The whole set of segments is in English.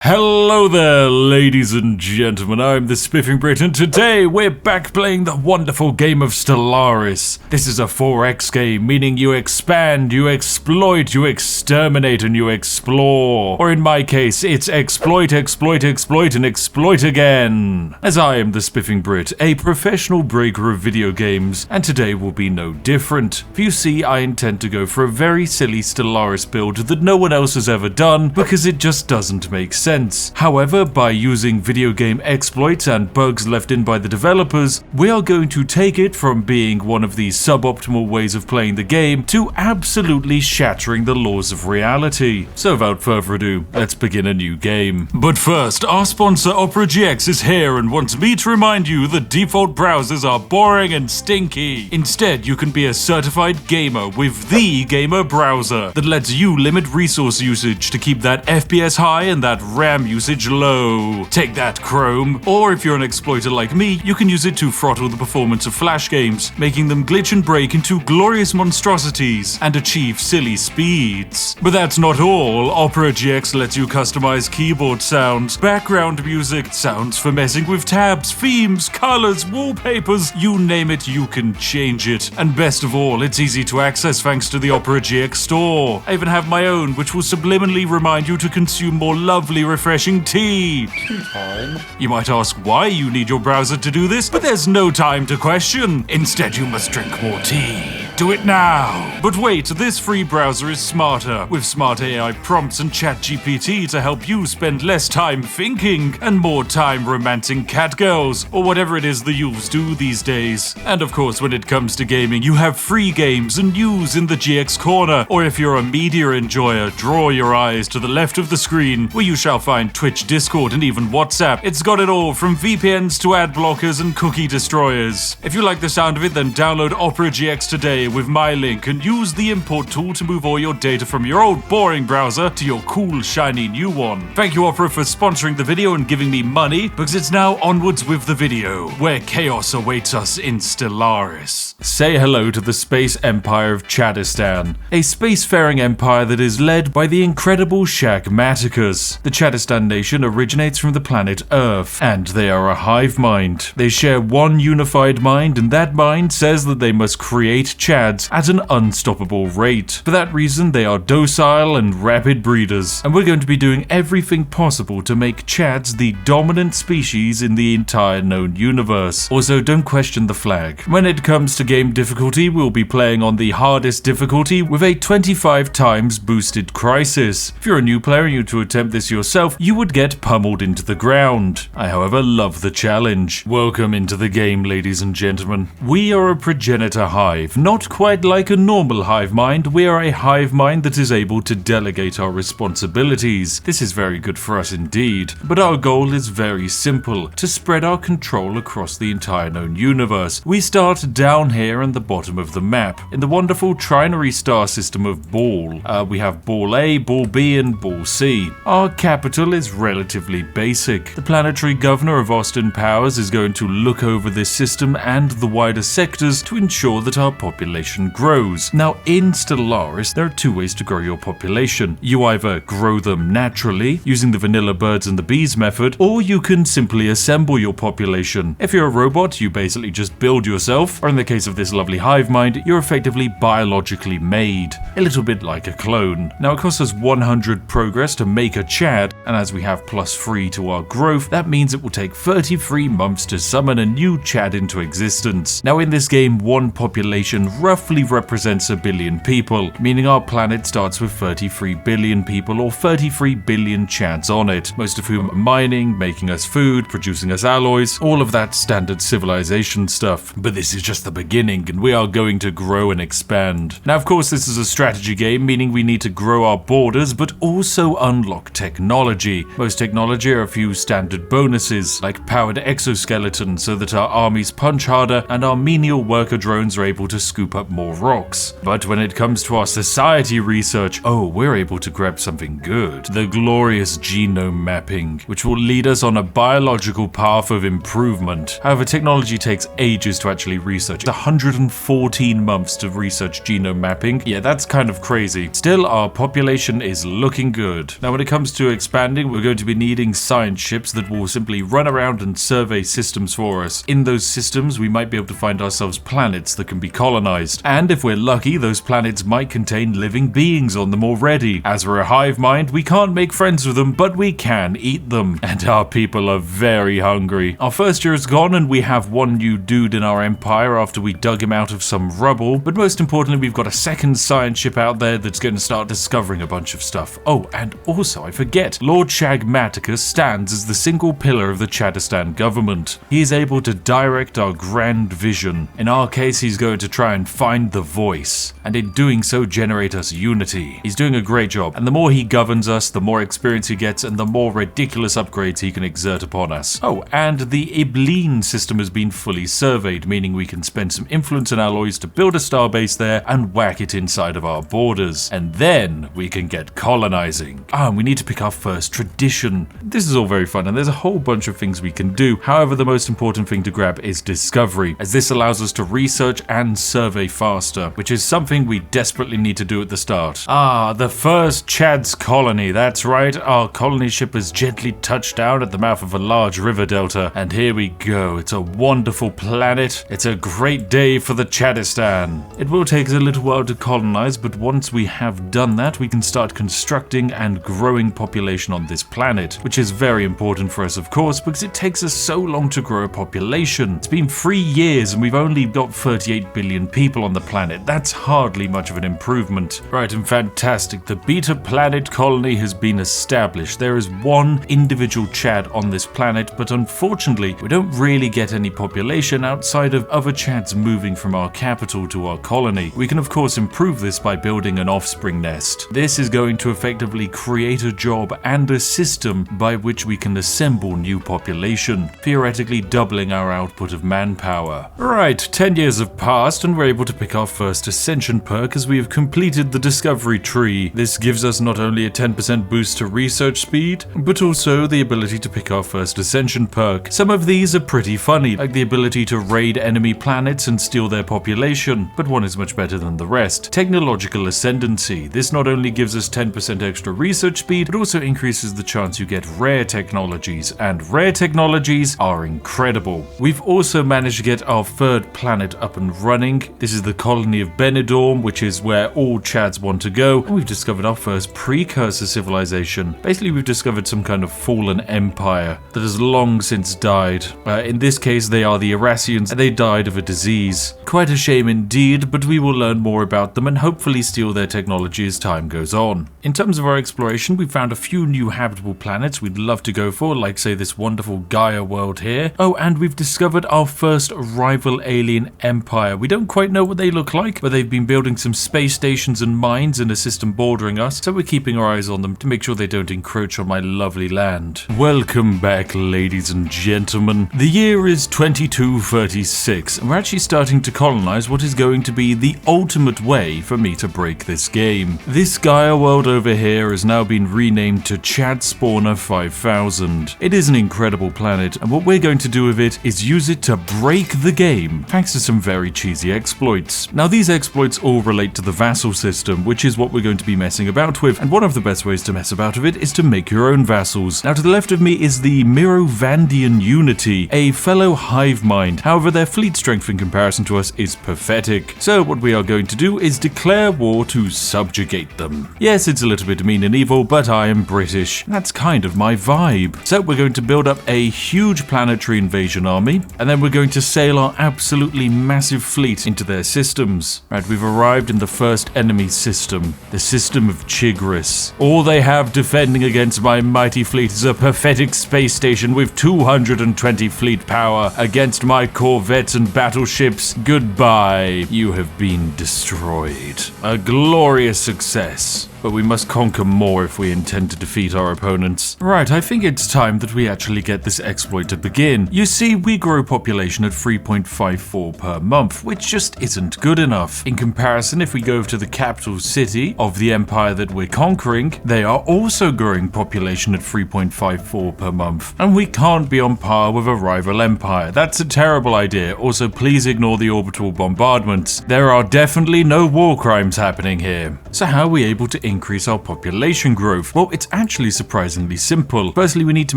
Hello there, ladies and gentlemen, I'm the Spiffing Brit, and today we're back playing the wonderful game of Stellaris. This is a 4X game, meaning you expand, you exploit, you exterminate, and you explore. Or in my case, it's exploit, exploit, exploit, and exploit again. As I am the Spiffing Brit, a professional breaker of video games, and today will be no different. For you see, I intend to go for a very silly Stellaris build that no one else has ever done, because it just doesn't make sense. However, by using video game exploits and bugs left in by the developers, we are going to take it from being one of the suboptimal ways of playing the game to absolutely shattering the laws of reality. So without further ado, let's begin a new game. But first, our sponsor Opera GX is here and wants me to remind you that default browsers are boring and stinky. Instead, you can be a certified gamer with the gamer browser that lets you limit resource usage to keep that FPS high and that RAM usage low. Take that, Chrome. Or if you're an exploiter like me, you can use it to throttle the performance of Flash games, making them glitch and break into glorious monstrosities and achieve silly speeds. But that's not all. Opera GX lets you customize keyboard sounds, background music, sounds for messing with tabs, themes, colors, wallpapers, you name it, you can change it. And best of all, it's easy to access thanks to the Opera GX store. I even have my own, which will subliminally remind you to consume more lovely, refreshing tea. Tea time. You might ask why you need your browser to do this, but there's no time to question. Instead, you must drink more tea. Do it now. But wait, this free browser is smarter, with smart AI prompts and ChatGPT to help you spend less time thinking and more time romancing catgirls, or whatever it is the youths do these days. And of course, when it comes to gaming, you have free games and news in the GX corner, or if you're a media enjoyer, draw your eyes to the left of the screen, where you shall find Twitch, Discord, and even WhatsApp. It's got it all, from VPNs to ad blockers and cookie destroyers. If you like the sound of it, then download Opera GX today with my link and use the import tool to move all your data from your old boring browser to your cool, shiny new one. Thank you, Opera, for sponsoring the video and giving me money, because it's now onwards with the video, where chaos awaits us in Stellaris. Say hello to the space empire of Chadistan, a spacefaring empire that is led by the incredible Shagmaticus. The Chadistan nation originates from the planet Earth, and they are a hive mind. They share one unified mind, and that mind says that they must create Chads at an unstoppable rate. For that reason, they are docile and rapid breeders, and we're going to be doing everything possible to make Chads the dominant species in the entire known universe. Also, don't question the flag. When it comes to game difficulty, we'll be playing on the hardest difficulty with a 25 times boosted crisis. If you're a new player and you to attempt this yourself, you would get pummeled into the ground. I, however, love the challenge. Welcome into the game, ladies and gentlemen. We are a progenitor hive, not quite like a normal hive mind. We are a hive mind that is able to delegate our responsibilities. This is very good for us indeed. But our goal is very simple: to spread our control across the entire known universe. We start down here in the bottom of the map, in the wonderful trinary star system of Ball. We have Ball A, Ball B, and Ball C. Our capital is relatively basic. The planetary governor of Austin Powers is going to look over this system and the wider sectors to ensure that our population grows. Now, in Stellaris, there are two ways to grow your population. You either grow them naturally, using the vanilla birds and the bees method, or you can simply assemble your population. If you're a robot, you basically just build yourself, or in the case of this lovely hive mind, you're effectively biologically made, a little bit like a clone. Now, it costs us 100 progress to make a Chad, and as we have +3 to our growth, that means it will take 33 months to summon a new Chad into existence. Now, in this game, one population roughly represents 1 billion people, meaning our planet starts with 33 billion people, or 33 billion Chads on it, most of whom are mining, making us food, producing us alloys, all of that standard civilization stuff. But this is just the beginning, and we are going to grow and expand. Now, of course, this is a strategy game, meaning we need to grow our borders, but also unlock technology. Most technology are a few standard bonuses, like powered exoskeletons so that our armies punch harder and our menial worker drones are able to scoop scoop up more rocks. But when it comes to our society research, oh, we're able to grab something good. The glorious genome mapping, which will lead us on a biological path of improvement. However, technology takes ages to actually research. 114 months to research genome mapping. Yeah, that's kind of crazy. Still, our population is looking good. Now, when it comes to expanding, we're going to be needing science ships that will simply run around and survey systems for us. In those systems, we might be able to find ourselves planets that can be colonized. And if we're lucky, those planets might contain living beings on them already. As we're a hive mind, we can't make friends with them, but we can eat them. And our people are very hungry. Our first year is gone and we have one new dude in our empire after we dug him out of some rubble. But most importantly, we've got a second science ship out there that's going to start discovering a bunch of stuff. Oh, and also, I forget, Lord Shagmaticus stands as the single pillar of the Chadistan government. He is able to direct our grand vision. In our case, he's going to try and find the voice, and in doing so, generate us unity. He's doing a great job, and the more he governs us, the more experience he gets, and the more ridiculous upgrades he can exert upon us. Oh, and the Ibleen system has been fully surveyed, meaning we can spend some influence and alloys to build a starbase there and whack it inside of our borders. And then we can get colonizing. And we need to pick our first tradition. This is all very fun, and there's a whole bunch of things we can do. However, the most important thing to grab is discovery, as this allows us to research and survey faster, which is something we desperately need to do at the start. The first Chad's colony. That's right, our colony ship has gently touched down at the mouth of a large river delta, and here we go. It's a wonderful planet. It's a great day for the Chadistan. It will take us a little while to colonize, but once we have done that, we can start constructing and growing population on this planet, which is very important for us, of course, because it takes us so long to grow a population. It's been 3 years and we've only got 38 billion people on the planet. That's hardly much of an improvement. Right, and fantastic. The Beta Planet colony has been established. There is one individual Chad on this planet, but unfortunately, we don't really get any population outside of other Chads moving from our capital to our colony. We can of course improve this by building an offspring nest. This is going to effectively create a job and a system by which we can assemble new population, theoretically doubling our output of manpower. Right, 10 years have passed and we're able to pick our first ascension perk as we have completed the discovery tree. This gives us not only a 10% boost to research speed, but also the ability to pick our first ascension perk. Some of these are pretty funny, like the ability to raid enemy planets and steal their population, but one is much better than the rest. Technological ascendancy. This not only gives us 10% extra research speed, but also increases the chance you get rare technologies, and rare technologies are incredible. We've also managed to get our third planet up and running. This is the colony of Benidorm, which is where all Chads want to go, and we've discovered our first precursor civilization. Basically, we've discovered some kind of fallen empire that has long since died. In this case, they are the Irasians, and they died of a disease. Quite a shame indeed, but we will learn more about them and hopefully steal their technology as time goes on. In terms of our exploration, we found a few new habitable planets we'd love to go for, like say this wonderful Gaia world here. Oh, and we've discovered our first rival alien empire. We don't quite know what they look like, but they've been building some space stations and mines in a system bordering us, so we're keeping our eyes on them to make sure they don't encroach on my lovely land. Welcome back, ladies and gentlemen. The year is 2236, and we're actually starting to colonize what is going to be the ultimate way for me to break this game. This Gaia world over here has now been renamed to Chad Spawner 5000. It is an incredible planet, and what we're going to do with it is use it to break the game, thanks to some very cheesy exploits. Now, these exploits all relate to the vassal system, which is what we're going to be messing about with, and one of the best ways to mess about with it is to make your own vassals. Now, to the left of me is the Mirovandian Unity, a fellow hive mind. However, their fleet strength in comparison to us is pathetic. So what we are going to do is declare war to subjugate them. Yes, it's a little bit mean and evil, but I am British. That's kind of my vibe. So we're going to build up a huge planetary invasion army, and then we're going to sail our absolutely massive fleet into their systems. Right, we've arrived in the first enemy system, the system of Chigris. All they have defending against my mighty fleet is a pathetic space station with 220 fleet power against my corvettes and battleships. Goodbye. You have been destroyed. A glorious success. but we must conquer more if we intend to defeat our opponents. Right, I think it's time that we actually get this exploit to begin. You see, we grow population at 3.54 per month, which just isn't good enough. In comparison, if we go to the capital city of the empire that we're conquering, they are also growing population at 3.54 per month, and we can't be on par with a rival empire. That's a terrible idea. Also, please ignore the orbital bombardments. There are definitely no war crimes happening here. So how are we able to increase our population growth? Well, it's actually surprisingly simple. Firstly, we need to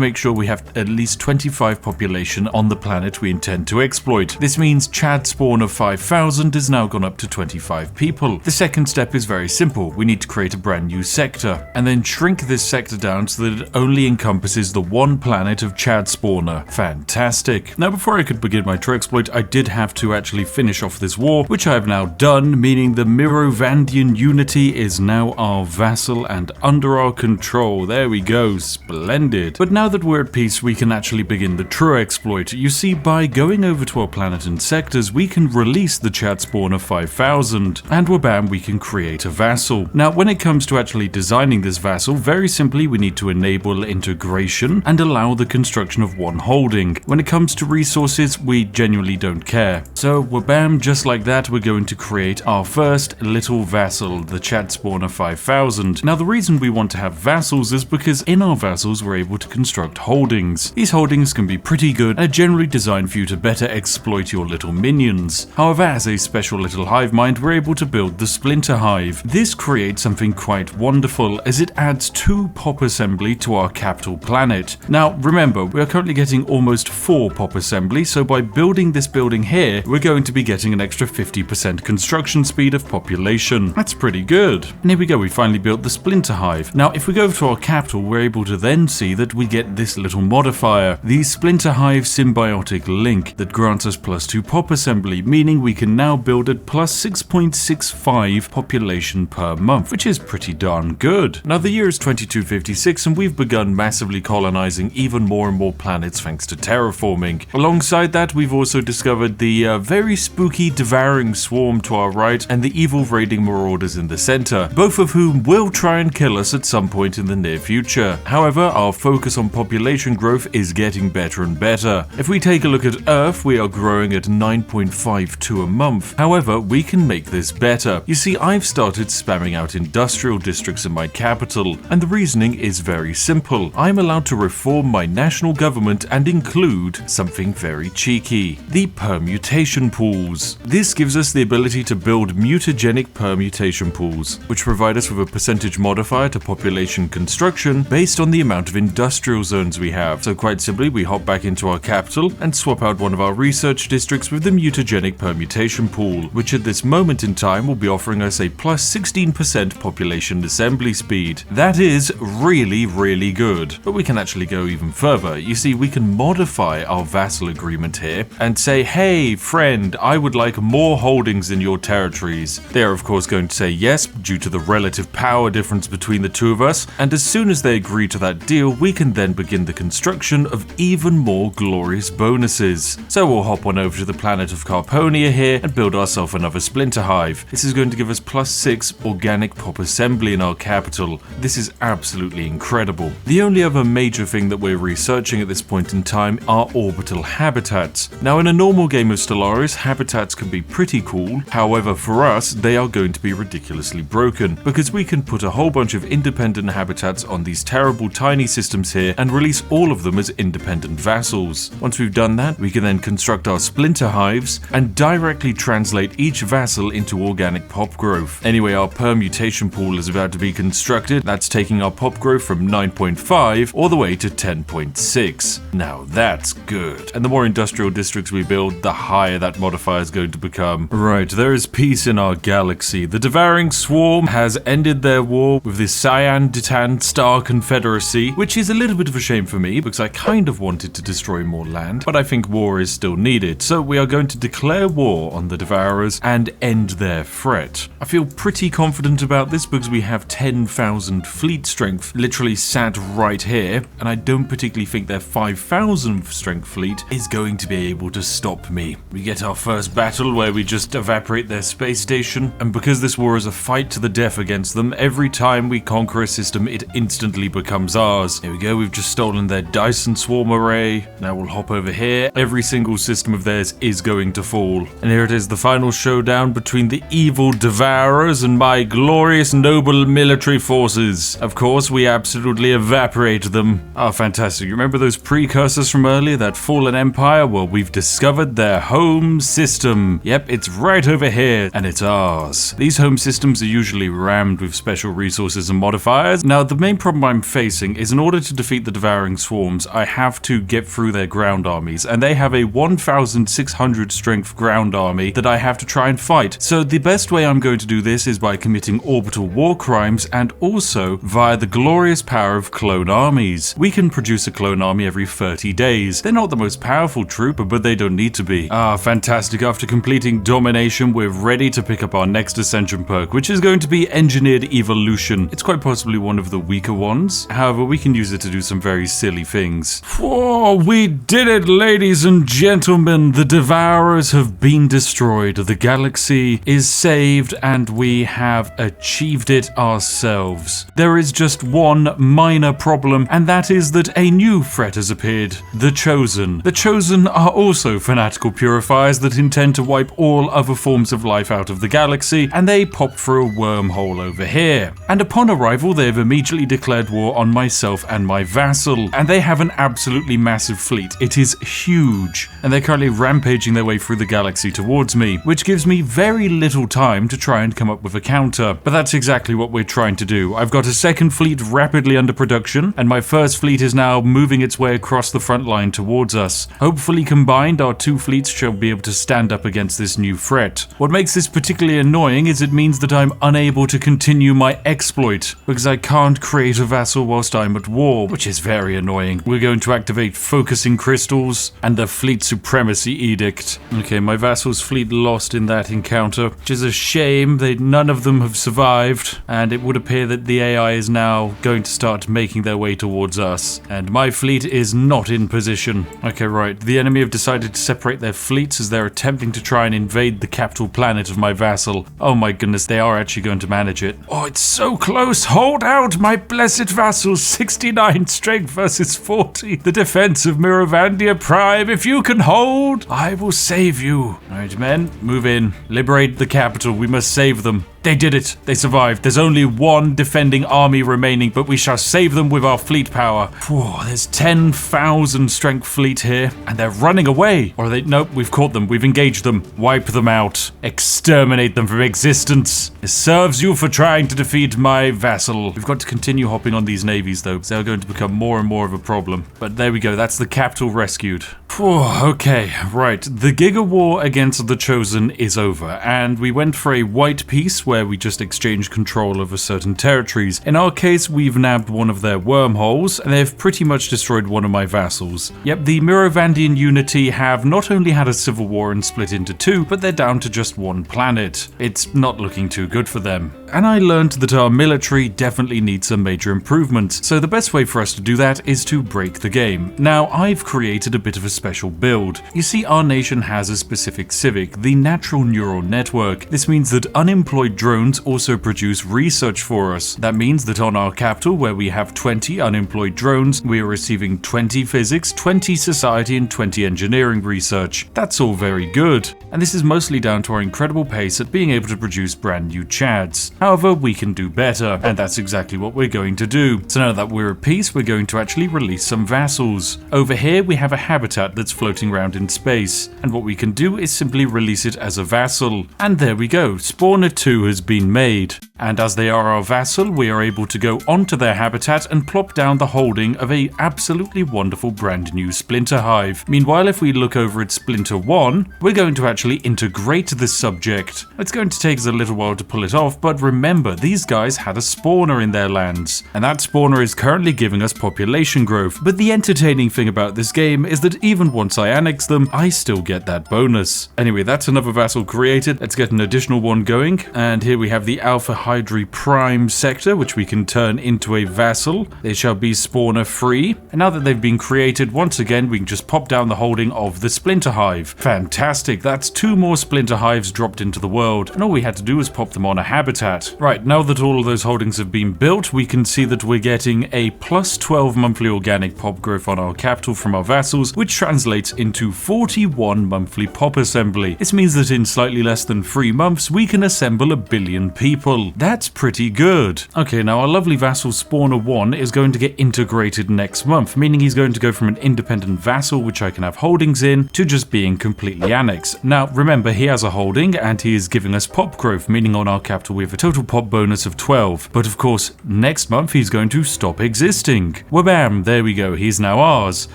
make sure we have at least 25 population on the planet we intend to exploit. This means Chad spawn of 5,000 has now gone up to 25 people. The second step is very simple. We need to create a brand new sector, and then shrink this sector down so that it only encompasses the one planet of Chad spawner. Fantastic. Now, before I could begin my true exploit, I did have to actually finish off this war, which I have now done, meaning the Mirovandian unity is now our vassal and under our control. There we go, splendid. But now that we're at peace, we can actually begin the true exploit. You see, by going over to our planet and sectors, we can release the Chad spawn of 5,000, and wabam, we can create a vassal. Now, when it comes to actually designing this vassal, very simply, we need to enable integration and allow the construction of one holding. When it comes to resources, we genuinely don't care. So, wabam, just like that, we're going to create our first little vassal, the Chad spawn of 5,000. Now, the reason we want to have vassals is because in our vassals, we're able to construct holdings. These holdings can be pretty good and are generally designed for you to better exploit your little minions. However, as a special little hive mind, we're able to build the splinter hive. This creates something quite wonderful as it adds 2 pop assembly to our capital planet. Now, remember, we are currently getting almost 4 pop assembly, so by building this building here, we're going to be getting an extra 50% construction speed of population. That's pretty good. And here we go, we finally built the splinter hive. Now, if we go over to our capital, we're able to then see that we get this little modifier, the splinter hive symbiotic link, that grants us +2 pop assembly, meaning we can now build at +6.65 population per month, which is pretty darn good. Now, the year is 2256 and we've begun massively colonizing even more and more planets thanks to terraforming. Alongside that, we've also discovered the very spooky devouring swarm to our right and the evil raiding marauders in the center, both of whom will try and kill us at some point in the near future. However, our focus on population growth is getting better and better. If we take a look at Earth, we are growing at 9.52 a month. However, we can make this better. You see, I've started spamming out industrial districts in my capital, and the reasoning is very simple. I'm allowed to reform my national government and include something very cheeky: the permutation pools. This gives us the ability to build mutagenic permutation pools, which provide us with a percentage modifier to population construction based on the amount of industrial zones we have. So quite simply, we hop back into our capital and swap out one of our research districts with the mutagenic permutation pool, which at this moment in time will be offering us a +16% population assembly speed. That is really good. But we can actually go even further. You see, we can modify our vassal agreement here and say, hey friend, I would like more holdings in your territories. They are of course going to say yes due to the relative power difference between the two of us, and as soon as they agree to that deal, we can then begin the construction of even more glorious bonuses. So we'll hop on over to the planet of Carponia here and build ourselves another splinter hive. This is going to give us +6 organic pop assembly in our capital. This is absolutely incredible. The only other major thing that we're researching at this point in time are orbital habitats. Now, in a normal game of Stellaris, habitats can be pretty cool. However, for us, they are going to be ridiculously broken because we can put a whole bunch of independent habitats on these terrible tiny systems here and release all of them as independent vassals. Once we've done that, we can then construct our splinter hives and directly translate each vassal into organic pop growth. Anyway, our permutation pool is about to be constructed. That's taking our pop growth from 9.5 all the way to 10.6. Now that's good. And the more industrial districts we build, the higher that modifier is going to become. Right, there is peace in our galaxy. The devouring swarm has ended their war with the Cyan-Ditan Star Confederacy, which is a little bit of a shame for me because I kind of wanted to destroy more land, but I think war is still needed. So we are going to declare war on the Devourers and end their threat. I feel pretty confident about this because we have 10,000 fleet strength literally sat right here, and I don't particularly think their 5,000 strength fleet is going to be able to stop me. We get our first battle where we just evaporate their space station, and because this war is a fight to the death against against them. Every time we conquer a system, it instantly becomes ours. Here we go, we've just stolen their Dyson swarm array. Now we'll hop over here. Every single system of theirs is going to fall. And here it is, the final showdown between the evil Devourers and my glorious noble military forces. Of course, we absolutely evaporate them. Oh, fantastic. You remember those precursors from earlier, that fallen empire? Well, we've discovered their home system. Yep, it's right over here, and it's ours. These home systems are usually rammed with special resources and modifiers. Now, the main problem I'm facing is in order to defeat the devouring swarms, I have to get through their ground armies, and they have a 1,600 strength ground army that I have to try and fight. So the best way I'm going to do this is by committing orbital war crimes and also via the glorious power of clone armies. We can produce a clone army every 30 days. They're not the most powerful troop, but they don't need to be. Ah, fantastic. After completing domination, we're ready to pick up our next ascension perk, which is going to be engineered evolution. It's quite possibly one of the weaker ones. However, we can use it to do some very silly things. Whoa, we did it, ladies and gentlemen. The Devourers have been destroyed. The galaxy is saved, and we have achieved it ourselves. There is just one minor problem, and that is that a new threat has appeared. The Chosen. The Chosen are also fanatical purifiers that intend to wipe all other forms of life out of the galaxy, and they pop through a wormhole over here. And upon arrival, they've immediately declared war on myself and my vassal, and they have an absolutely massive fleet. It is huge, and they're currently rampaging their way through the galaxy towards me, which gives me very little time to try and come up with a counter. But that's exactly what we're trying to do. I've got a second fleet rapidly under production, and my first fleet is now moving its way across the front line towards us. Hopefully combined, our two fleets shall be able to stand up against this new threat. What makes this particularly annoying is it means that I'm unable to continue my exploit, because I can't create a vassal whilst I'm at war, which is very annoying. We're going to activate focusing crystals and the fleet supremacy edict. Okay, my vassal's fleet lost in that encounter, which is a shame. None of them have survived, and it would appear that the AI is now going to start making their way towards us, and my fleet is not in position. Okay, right, the enemy have decided to separate their fleets as they're attempting to try and invade the capital planet of my vassal. Oh my goodness, they are actually going to manage it. Oh, it's so close. Hold out, my blessed vassal. 69 strength versus 40. The defense of Miravandia Prime. If you can hold, I will save you. All right, men, move in. Liberate the capital. We must save them. They did it. They survived. There's only one defending army remaining, but we shall save them with our fleet power. Whoa, there's 10,000 strength fleet here, and they're running away. Or are they? Nope, we've caught them. We've engaged them. Wipe them out. Exterminate them from existence. It serves you for trying to defeat my vassal. We've got to continue hopping on these navies, though, because they're going to become more and more of a problem. But there we go. That's the capital rescued. Okay, right. The Giga War against the Chosen is over, and we went for a white peace where we just exchanged control over certain territories. In our case, we've nabbed one of their wormholes, and they've pretty much destroyed one of my vassals. Yep, the Mirovandian Unity have not only had a civil war and split into two, but they're down to just one planet. It's not looking too good for them. And I learned that our military definitely needs some major improvements, so the best way for us to do that is to break the game. Now, I've created a bit of a special build. You see, our nation has a specific civic, the Natural Neural Network. This means that unemployed drones also produce research for us. That means that on our capital, where we have 20 unemployed drones, we are receiving 20 physics, 20 society, and 20 engineering research. That's all very good. And this is mostly down to our incredible pace at being able to produce brand new Chads. However, we can do better, and that's exactly what we're going to do. So now that we're at peace, we're going to actually release some vassals. Over here, we have a habitat that's floating around in space, and what we can do is simply release it as a vassal. And there we go, Spawner 2 has been made. And as they are our vassal, we are able to go onto their habitat and plop down the holding of a absolutely wonderful brand new Splinter Hive. Meanwhile, if we look over at Splinter 1, we're going to actually integrate the subject. It's going to take us a little while to pull it off, but remember, these guys had a spawner in their lands, and that spawner is currently giving us population growth. But the entertaining thing about this game is that even once I annex them, I still get that bonus. Anyway, that's another vassal created. Let's get an additional one going, and here we have the Alpha Hydri Prime sector, which we can turn into a vassal. They shall be spawner free, and now that they've been created, once again we can just pop down the holding of the Splinter Hive. Fantastic, that's 2 more Splinter Hives dropped into the world, and all we had to do was pop them on a habitat. that. Right, now that all of those holdings have been built, we can see that we're getting a plus 12 monthly organic pop growth on our capital from our vassals, which translates into 41 monthly pop assembly. This means that in slightly less than 3 months, we can assemble 1 billion people. That's pretty good. Okay, now our lovely vassal Spawner 1 is going to get integrated next month, meaning he's going to go from an independent vassal, which I can have holdings in, to just being completely annexed. Now, remember, he has a holding, and he is giving us pop growth, meaning on our capital we have a total pop bonus of 12. But of course, next month he's going to stop existing. Wabam, there we go, he's now ours.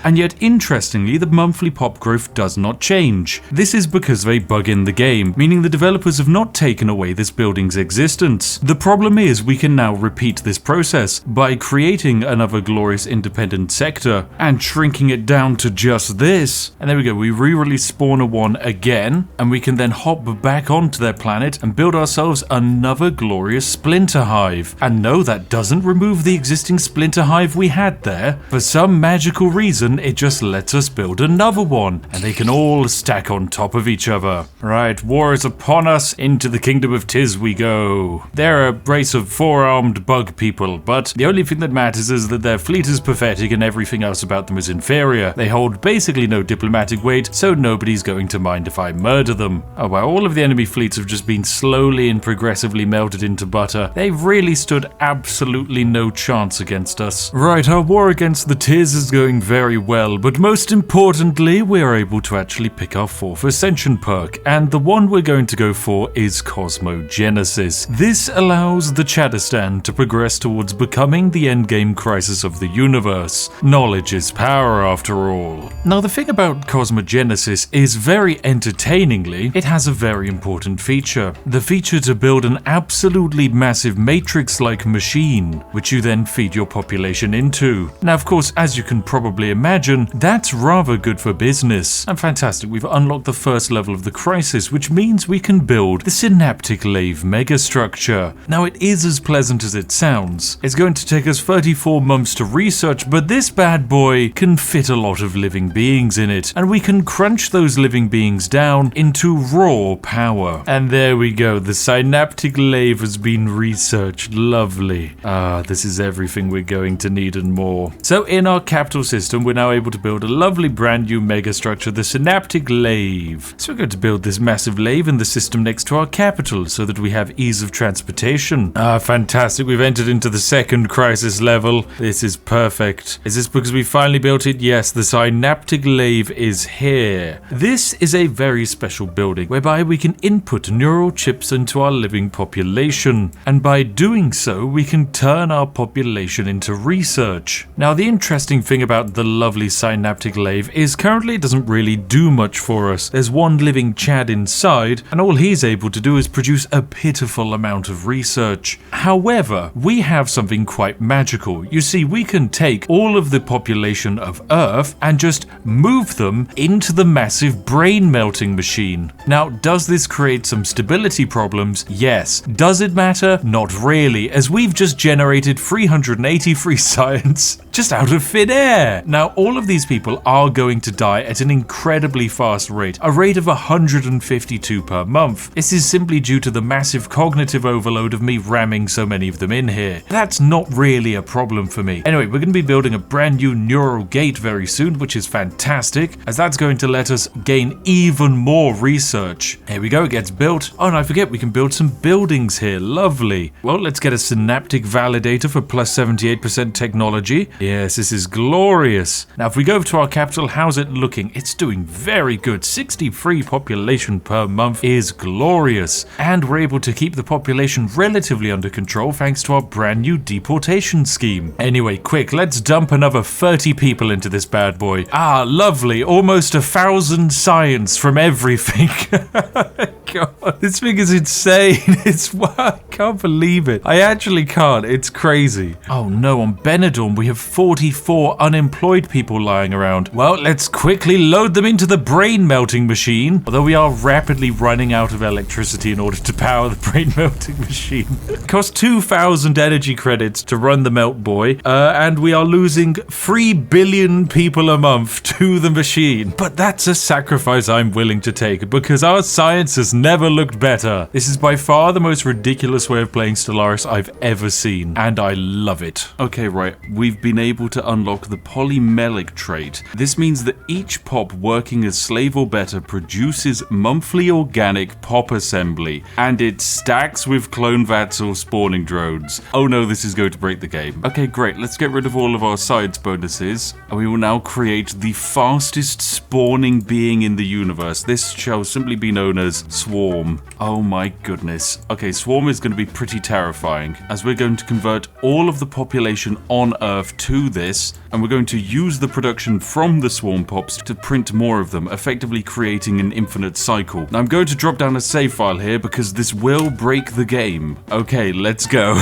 And yet, interestingly, the monthly pop growth does not change. This is because of a bug in the game, meaning the developers have not taken away this building's existence. The problem is we can now repeat this process by creating another glorious independent sector and shrinking it down to just this. And there we go, we re-release Spawner 1 again, and we can then hop back onto their planet and build ourselves another glorious splinter hive. And no, that doesn't remove the existing splinter hive we had there. For some magical reason, it just lets us build another one, and they can all stack on top of each other. Right, war is upon us, into the kingdom of Tiz we go. They're a race of 4-armed bug people, but the only thing that matters is that their fleet is pathetic and everything else about them is inferior. They hold basically no diplomatic weight, so nobody's going to mind if I murder them. Oh wow, all of the enemy fleets have just been slowly and progressively melted into butter. They've really stood absolutely no chance against us. Right, our war against the Tiz is going very well, but most importantly, we're able to actually pick our 4th Ascension perk, and the one we're going to go for is Cosmogenesis. This allows the Chadistan to progress towards becoming the endgame crisis of the universe. Knowledge is power, after all. Now, the thing about Cosmogenesis is, very entertainingly, it has a very important feature. The feature to build an absolutely massive matrix-like machine, which you then feed your population into. Now, of course, as you can probably imagine, that's rather good for business. And fantastic, we've unlocked the first level of the crisis, which means we can build the Synaptic Lathe megastructure. Now, it is as pleasant as it sounds. It's going to take us 34 months to research, but this bad boy can fit a lot of living beings in it, and we can crunch those living beings down into raw power. And there we go, the Synaptic Lathe has been researched. Lovely. This is everything we're going to need and more. So in our capital system, we're now able to build a lovely brand new megastructure, the Synaptic Lathe. So we're going to build this massive lathe in the system next to our capital so that we have ease of transportation. Fantastic. We've entered into the second crisis level. This is perfect. Is this because we finally built it? Yes, the Synaptic Lathe is here. This is a very special building whereby we can input neural chips into our living population. And by doing so, we can turn our population into research. Now, the interesting thing about the lovely Synaptic Lathe is currently it doesn't really do much for us. There's one living Chad inside, and all he's able to do is produce a pitiful amount of research. However, we have something quite magical. You see, we can take all of the population of Earth and just move them into the massive brain melting machine. Now, does this create some stability problems? Yes. Does it matter? Not really, as we've just generated 383 science just out of thin air. Now, all of these people are going to die at an incredibly fast rate, a rate of 152 per month. This is simply due to the massive cognitive overload of me ramming so many of them in here. That's not really a problem for me. Anyway, we're going to be building a brand new neural gate very soon, which is fantastic, as that's going to let us gain even more research. Here we go, it gets built. Oh, and I forget, we can build some buildings here. Lovely. Well, let's get a synaptic validator for plus 78% technology. Yes, this is glorious. Now, if we go over to our capital, how's it looking? It's doing very good. 63 population per month is glorious. And we're able to keep the population relatively under control thanks to our brand new deportation scheme. Anyway, quick, let's dump another 30 people into this bad boy. Ah, lovely. Almost 1,000 science from everything. God, this thing is insane. I can't believe it. I actually can't. It's crazy. Oh no, on Benidorm we have 44 unemployed people lying around. Well, let's quickly load them into the brain melting machine, although we are rapidly running out of electricity in order to power the brain melting machine. It costs 2,000 energy credits to run the melt boy, and we are losing 3 billion people a month to the machine. But that's a sacrifice I'm willing to take, because our science has never looked better. This is by far the most ridiculous way of playing Stellaris I've ever seen, and I love it. Okay, right, we've been able to unlock the polymelic trait. This means that each pop working as slave or better produces monthly organic pop assembly, and it stacks with clone vats or spawning drones. Oh no, this is going to break the game. Okay, great, let's get rid of all of our sides bonuses, and we will now create the fastest spawning being in the universe. This shall simply be known as Swarm. Oh my goodness. Okay, Swarm is going to be pretty terrifying, as we're going to convert all of the population on Earth to this, and we're going to use the production from the Swarm pops to print more of them, effectively creating an infinite cycle. Now I'm going to drop down a save file here because this will break the game. Okay, let's go.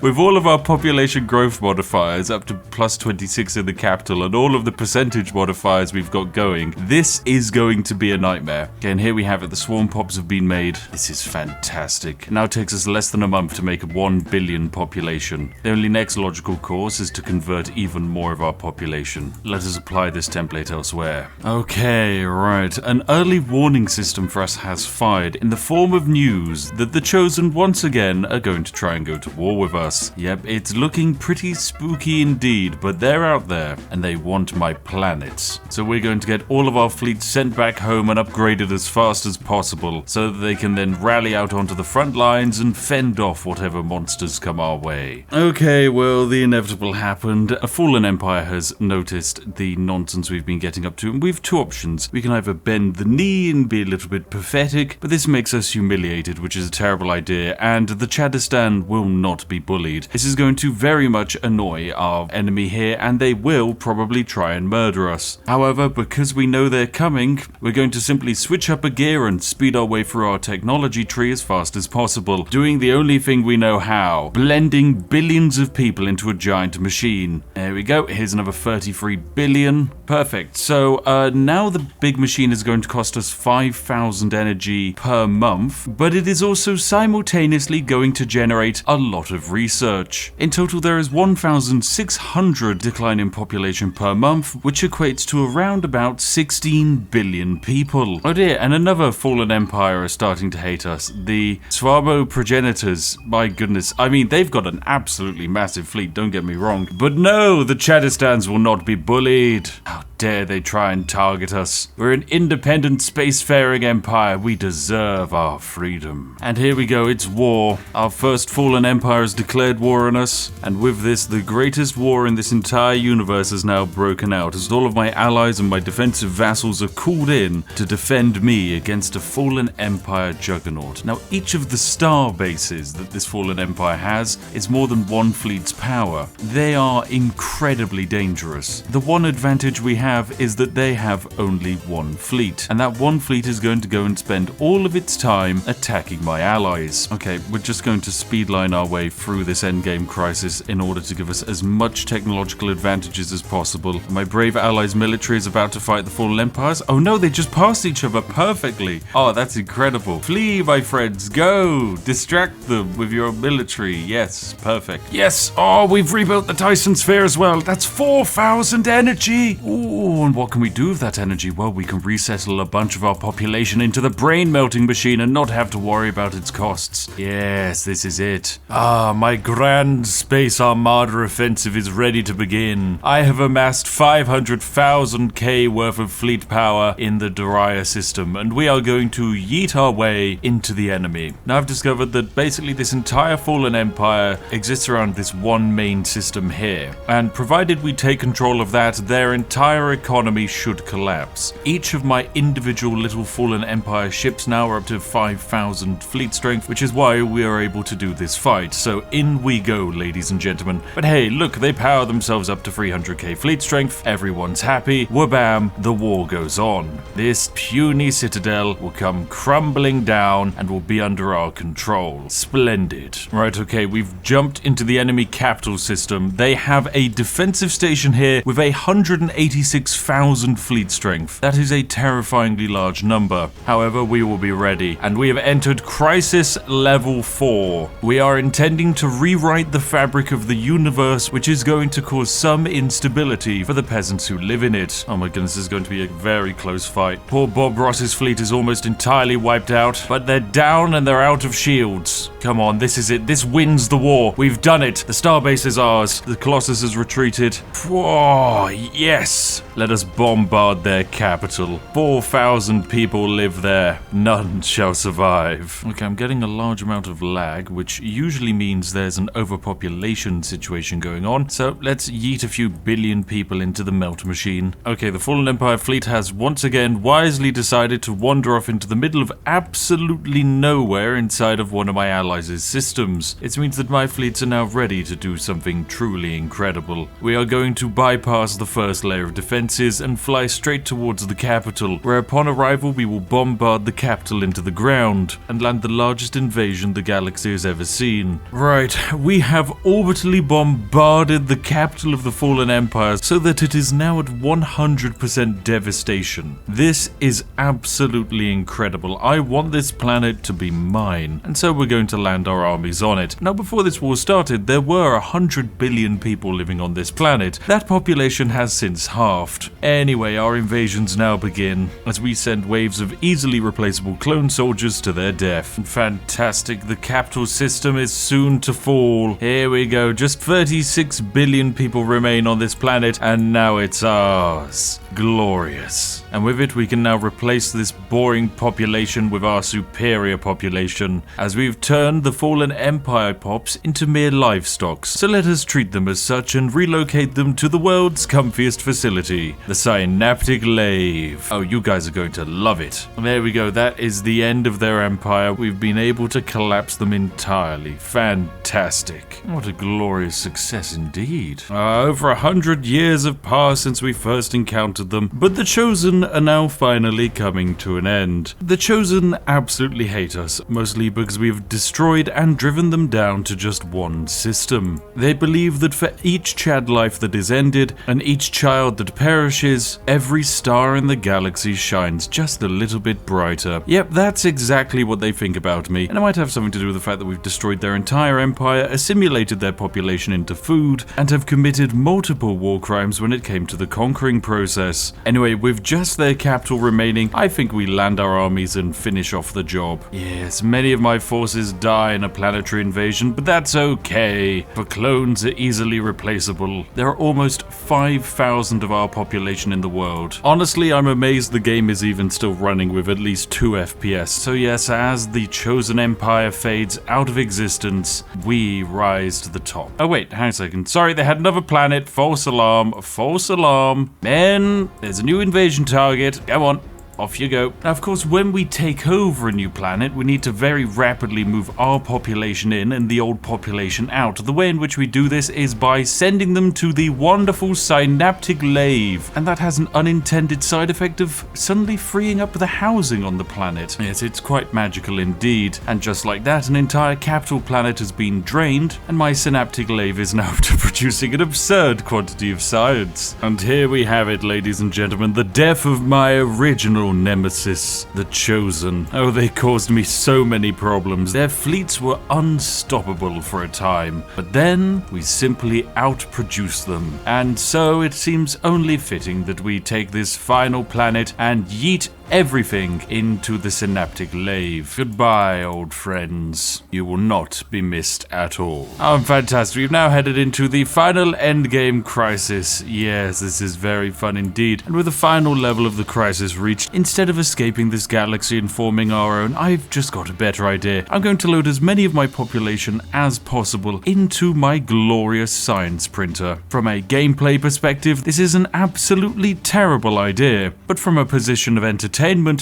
With all of our population growth modifiers up to plus 26 in the capital and all of the percentage modifiers we've got going, this is going to be a nightmare. Okay, and here we have it. The Swarm pops have been made. This is fantastic. It now takes us less than a month to make a 1 billion population. The only next logical course is to convert even more of our population. Let us apply this template elsewhere. Okay, right. An early warning system for us has fired in the form of news that the Chosen once again are going to try and go to war with us. Yep, it's looking pretty spooky indeed, but they're out there and they want my planets. So we're going to get all of our fleet sent back home and upgraded as fast as possible so that they can then rally out onto the front lines and fend off whatever monsters come our way. Okay, well, the inevitable happened. A fallen empire has noticed the nonsense we've been getting up to, and we've two options. We can either bend the knee and be a little bit pathetic, but this makes us humiliated, which is a terrible idea, and the Chadistan will not be bullied. This is going to very much annoy our enemy here, and they will probably try and murder us. However, because we know they're coming, we're going to simply switch up a gear and speed our way through our technology tree as fast as possible, doing the only thing we know how: blending billions of people into a giant machine. There we go. Here's another 33 billion. Perfect. So now the big machine is going to cost us 5,000 energy per month, but it is also simultaneously going to generate a lot of research. In total, there is 1,600 decline in population per month, which equates to around about 16 billion people. Oh dear, and another fallen empire is starting to hate us. The Swabo progenitors. My goodness. I mean, they've got an absolutely massive fleet, don't get me wrong. But no, the Chadistans will not be bullied. How dare they try and target us? We're an independent spacefaring empire. We deserve our freedom. And here we go, it's war. Our first fallen empire has declared war on us, and with this, the greatest war in this entire universe has now broken out, as all of my allies and my defensive vassals are called in to defend me against a fallen empire juggernaut. Now, each of the star bases that this fallen empire has is more than one fleet's power. They are incredibly dangerous. The one advantage we have is that they have only one fleet, and that one fleet is going to go and spend all of its time attacking my allies. Okay, we're just going to speedline our way through this endgame crisis in order to give us as much technological advantages as possible. My brave allies' military is about to fight the fallen empires. Oh no, they just passed each other perfectly. Oh, that's incredible. Flee, my friends, go! Distract them with your military. Yes, perfect. Yes, oh, we've rebuilt the Dyson Sphere as well. That's 4,000 energy. Ooh, and what can we do with that energy? Well, we can resettle a bunch of our population into the brain melting machine and not have to worry about its costs. Yes, this is it. Ah, my grand space armada offensive is ready to begin. I have amassed 500,000 K worth of fleet power in the Devourers system, and we are going to yeet our way into the enemy. Now, I've discovered that basically this entire fallen empire exists around this one main system here, and provided we take control of that, their entire economy should collapse. Each of my individual little fallen empire ships now are up to 5,000 fleet strength, which is why we are able to do this fight. So in we go, ladies and gentlemen. But hey, look, they power themselves up to 300k fleet strength. Everyone's happy. Wabam, the war goes on. This puny citadel will come crumbling down and will be under our control. Splendid. Right, okay, we've jumped into the enemy capital system. They have a defensive station here with 186 36,000 fleet strength. That is a terrifyingly large number. However, we will be ready, and we have entered Crisis Level 4. We are intending to rewrite the fabric of the universe, which is going to cause some instability for the peasants who live in it. Oh my goodness, this is going to be a very close fight. Poor Bob Ross's fleet is almost entirely wiped out, but they're down and they're out of shields. Come on, this is it. This wins the war. We've done it. The starbase is ours. The Colossus has retreated. Whoa, yes. Let us bombard their capital. 4,000 people live there. None shall survive. Okay, I'm getting a large amount of lag, which usually means there's an overpopulation situation going on. So let's yeet a few billion people into the melt machine. Okay, the Fallen Empire fleet has once again wisely decided to wander off into the middle of absolutely nowhere inside of one of my allies' systems. It means that my fleets are now ready to do something truly incredible. We are going to bypass the first layer of defenses and fly straight towards the capital, where upon arrival we will bombard the capital into the ground and land the largest invasion the galaxy has ever seen. Right, we have orbitally bombarded the capital of the Fallen Empire so that it is now at 100% devastation. This is absolutely incredible. I want this planet to be mine, and so we're going to land our armies on it. Now, before this war started, there were 100 billion people living on this planet. That population has since halved. Anyway, our invasions now begin, as we send waves of easily replaceable clone soldiers to their death. Fantastic, the capital system is soon to fall. Here we go, just 36 billion people remain on this planet, and now it's ours. Glorious. And with it, we can now replace this boring population with our superior population, as we've turned the Fallen Empire pops into mere livestock. So let us treat them as such and relocate them to the world's comfiest facility, the Synaptic Lathe. Oh, you guys are going to love it. There we go, that is the end of their empire. We've been able to collapse them entirely. Fantastic. What a glorious success indeed. Over 100 years have passed since we first encountered them, but the Chosen are now finally coming to an end. The Chosen absolutely hate us, mostly because we've destroyed and driven them down to just one system. They believe that for each Chad life that is ended, and each child that perishes, every star in the galaxy shines just a little bit brighter. Yep, that's exactly what they think about me, and it might have something to do with the fact that we've destroyed their entire empire, assimilated their population into food, and have committed multiple war crimes when it came to the conquering process. Anyway, with just their capital remaining, I think we land our armies and finish off the job. Yes, many of my forces die in a planetary invasion, but that's okay, for clones are easily replaceable. There are almost 5,000 of our population in the world. Honestly, I'm amazed the game is even still running with at least 2 FPS. So yes, as the Chosen Empire fades out of existence, we rise to the top. Oh wait, hang on a second. Sorry, they had another planet. False alarm. False alarm. Men, there's a new invasion target. Come on. Off you go. Now, of course, when we take over a new planet, we need to very rapidly move our population in and the old population out. The way in which we do this is by sending them to the wonderful Synaptic Lathe, and that has an unintended side effect of suddenly freeing up the housing on the planet. Yes, it's quite magical indeed. And just like that, an entire capital planet has been drained, and my Synaptic Lathe is now producing an absurd quantity of science. And here we have it, ladies and gentlemen, the death of my original nemesis, the Chosen. Oh, they caused me so many problems. Their fleets were unstoppable for a time, but then we simply outproduced them. And so it seems only fitting that we take this final planet and yeet everything into the Synaptic Lathe. Goodbye, old friends. You will not be missed at all. Oh, fantastic. We've now headed into the final Endgame crisis. Yes, this is very fun indeed. And with the final level of the crisis reached, instead of escaping this galaxy and forming our own, I've just got a better idea. I'm going to load as many of my population as possible into my glorious science printer. From a gameplay perspective, this is an absolutely terrible idea, but from a position of entertainment,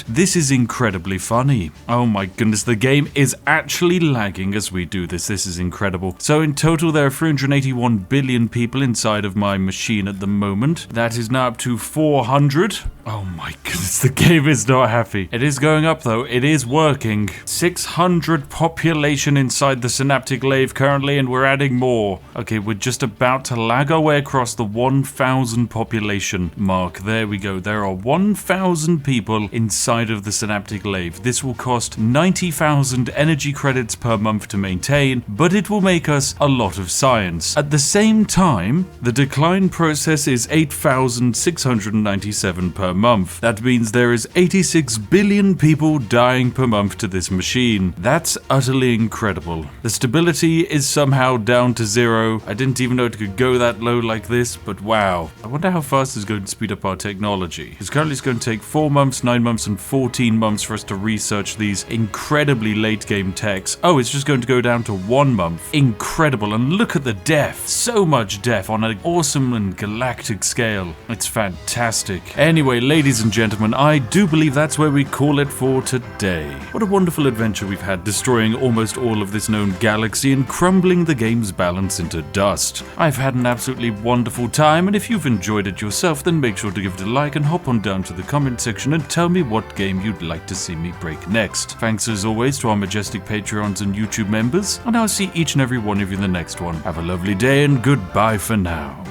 this is incredibly funny. Oh my goodness, the game is actually lagging as we do this. This is incredible. So in total, there are 381 billion people inside of my machine at the moment. That is now up to 400. Oh my goodness, the game game is not happy. It is going up though. It is working. 600 population inside the Synaptic Lathe currently, and we're adding more. Okay, we're just about to lag our way across the 1,000 population mark. There we go. There are 1,000 people inside of the Synaptic Lathe. This will cost 90,000 energy credits per month to maintain, but it will make us a lot of science. At the same time, the decline process is 8,697 per month. That means there is 86 billion people dying per month to this machine. That's utterly incredible. The stability is somehow down to 0. I didn't even know it could go that low like this, but wow. I wonder how fast it's going to speed up our technology. Because currently it's going to take 4 months, 9 months, and 14 months for us to research these incredibly late game techs. Oh, it's just going to go down to 1 month. Incredible. And look at the depth. So much depth on an awesome and galactic scale. It's fantastic. Anyway, ladies and gentlemen, I do believe that's where we call it for today. What a wonderful adventure we've had, destroying almost all of this known galaxy and crumbling the game's balance into dust. I've had an absolutely wonderful time, and if you've enjoyed it yourself, then make sure to give it a like and hop on down to the comment section and tell me what game you'd like to see me break next. Thanks as always to our majestic Patreons and YouTube members, and I'll see each and every one of you in the next one. Have a lovely day and goodbye for now.